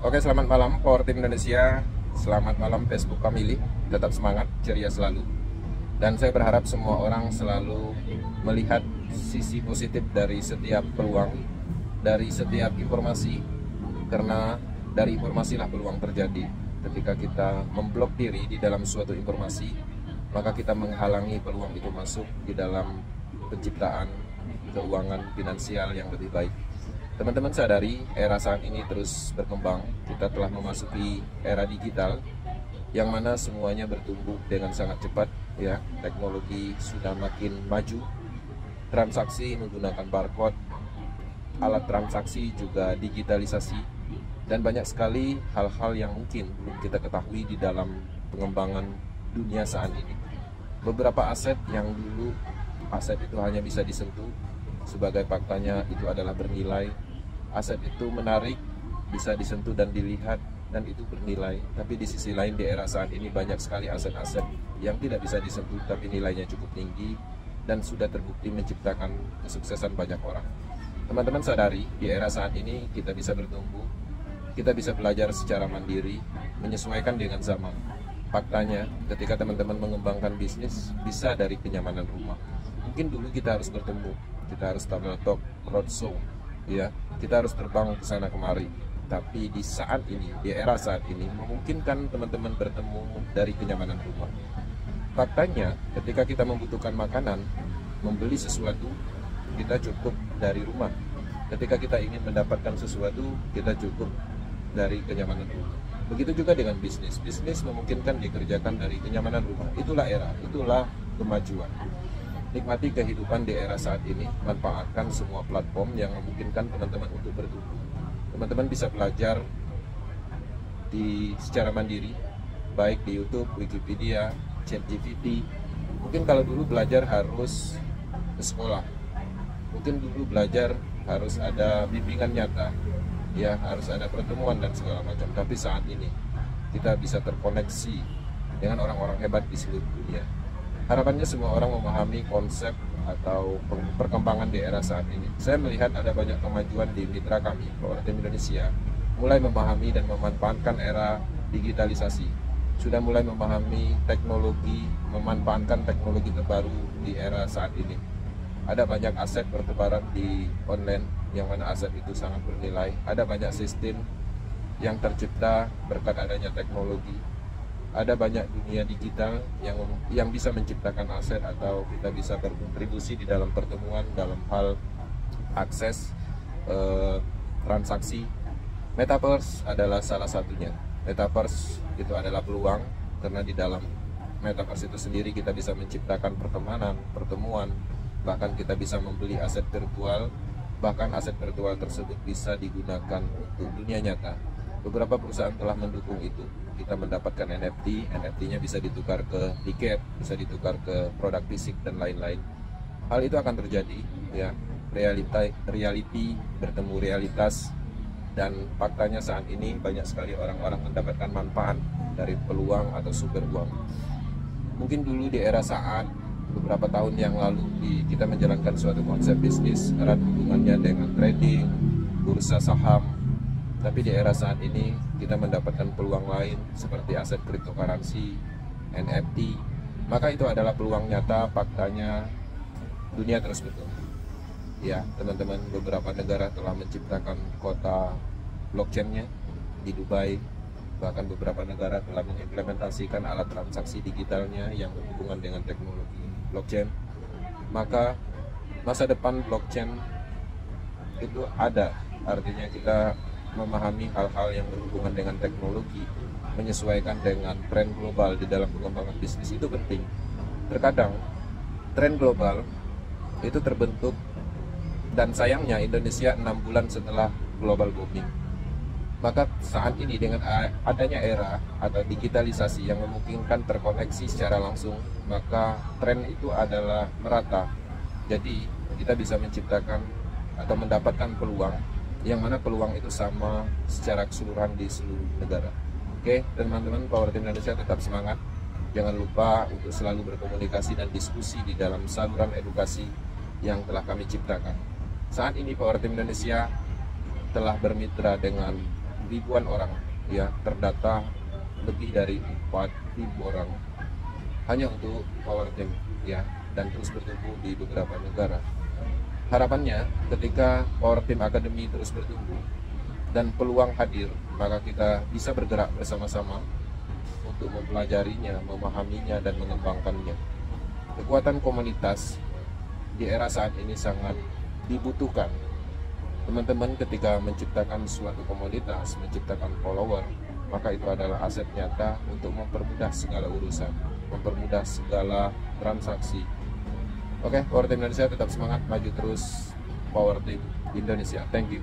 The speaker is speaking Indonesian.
Oke, selamat malam Power Team Indonesia. Selamat malam Facebook Family. Tetap semangat, ceria selalu. Dan saya berharap semua orang selalu melihat sisi positif dari setiap peluang, dari setiap informasi. Karena dari informasilah peluang terjadi. Ketika kita memblok diri di dalam suatu informasi, maka kita menghalangi peluang itu masuk di dalam penciptaan keuangan finansial yang lebih baik. Teman-teman sadari era saat ini terus berkembang. Kita telah memasuki era digital yang mana semuanya bertumbuh dengan sangat cepat, ya. Teknologi sudah makin maju. Transaksi menggunakan barcode, alat transaksi juga digitalisasi, dan banyak sekali hal-hal yang mungkin belum kita ketahui di dalam pengembangan dunia saat ini. Beberapa aset yang dulu aset itu hanya bisa disentuh, sebagai faktanya itu adalah bernilai. Aset itu menarik, bisa disentuh dan dilihat, dan itu bernilai. Tapi di sisi lain di era saat ini banyak sekali aset-aset yang tidak bisa disentuh tapi nilainya cukup tinggi dan sudah terbukti menciptakan kesuksesan banyak orang. Teman-teman sadari di era saat ini kita bisa bertumbuh, kita bisa belajar secara mandiri, menyesuaikan dengan zaman. Faktanya ketika teman-teman mengembangkan bisnis bisa dari kenyamanan rumah. Mungkin dulu kita harus bertemu, kita harus tabel talk, roadshow, ya, kita harus terbang ke sana kemari. Tapi di saat ini, di era saat ini, memungkinkan teman-teman bertemu dari kenyamanan rumah. Faktanya, ketika kita membutuhkan makanan, membeli sesuatu, kita cukup dari rumah. Ketika kita ingin mendapatkan sesuatu, kita cukup dari kenyamanan rumah. Begitu juga dengan bisnis. Bisnis memungkinkan dikerjakan dari kenyamanan rumah. Itulah era, itulah kemajuan. Nikmati kehidupan di era saat ini, manfaatkan semua platform yang memungkinkan teman-teman untuk bertumbuh. Teman-teman bisa belajar secara mandiri, baik di YouTube, Wikipedia, ChatGPT. Mungkin kalau dulu belajar harus ke sekolah, mungkin dulu belajar harus ada bimbingan nyata, ya, harus ada pertemuan dan segala macam. Tapi saat ini kita bisa terkoneksi dengan orang-orang hebat di seluruh dunia. Harapannya semua orang memahami konsep atau perkembangan di era saat ini. Saya melihat ada banyak kemajuan di mitra kami, Power Team Indonesia, mulai memahami dan memanfaatkan era digitalisasi. Sudah mulai memahami teknologi, memanfaatkan teknologi terbaru di era saat ini. Ada banyak aset bertebaran di online, yang mana aset itu sangat bernilai. Ada banyak sistem yang tercipta berkat adanya teknologi. Ada banyak dunia digital yang bisa menciptakan aset atau kita bisa berkontribusi di dalam pertemuan dalam hal akses transaksi. Metaverse adalah salah satunya. Metaverse itu adalah peluang karena di dalam Metaverse itu sendiri kita bisa menciptakan pertemanan, pertemuan, bahkan kita bisa membeli aset virtual, bahkan aset virtual tersebut bisa digunakan untuk dunia nyata. Beberapa perusahaan telah mendukung itu. Kita mendapatkan NFT, NFT-nya bisa ditukar ke tiket, bisa ditukar ke produk fisik dan lain-lain. Hal itu akan terjadi, ya. Reality bertemu realitas, dan faktanya saat ini banyak sekali orang-orang mendapatkan manfaat dari peluang atau sumber uang. Mungkin dulu di era saat beberapa tahun yang lalu kita menjalankan suatu konsep bisnis erat hubungannya dengan trading, bursa saham. Tapi di era saat ini kita mendapatkan peluang lain seperti aset cryptocurrency, NFT. Maka itu adalah peluang nyata. Faktanya dunia terus berkembang. Ya, teman-teman, beberapa negara telah menciptakan kota blockchain-nya di Dubai. Bahkan beberapa negara telah mengimplementasikan alat transaksi digitalnya yang berhubungan dengan teknologi blockchain. Maka masa depan blockchain itu ada. Artinya kita memahami hal-hal yang berhubungan dengan teknologi, menyesuaikan dengan tren global di dalam pengembangan bisnis itu penting. Terkadang tren global itu terbentuk, dan sayangnya Indonesia 6 bulan setelah global booming. Maka saat ini dengan adanya era atau digitalisasi yang memungkinkan terkoneksi secara langsung, maka tren itu adalah merata. Jadi kita bisa menciptakan atau mendapatkan peluang yang mana peluang itu sama secara keseluruhan di seluruh negara. Oke, teman-teman Power Team Indonesia, tetap semangat. Jangan lupa untuk selalu berkomunikasi dan diskusi di dalam saluran edukasi yang telah kami ciptakan. Saat ini Power Team Indonesia telah bermitra dengan ribuan orang, ya, terdata lebih dari 4.000 orang hanya untuk power team, ya, dan terus bertumbuh di beberapa negara. Harapannya ketika Power Team Academy terus bertumbuh dan peluang hadir, maka kita bisa bergerak bersama-sama untuk mempelajarinya, memahaminya, dan mengembangkannya. Kekuatan komunitas di era saat ini sangat dibutuhkan. Teman-teman ketika menciptakan suatu komunitas, menciptakan follower, maka itu adalah aset nyata untuk mempermudah segala urusan, mempermudah segala transaksi. Oke, Power Team Indonesia tetap semangat, maju terus. Power Team Indonesia, thank you.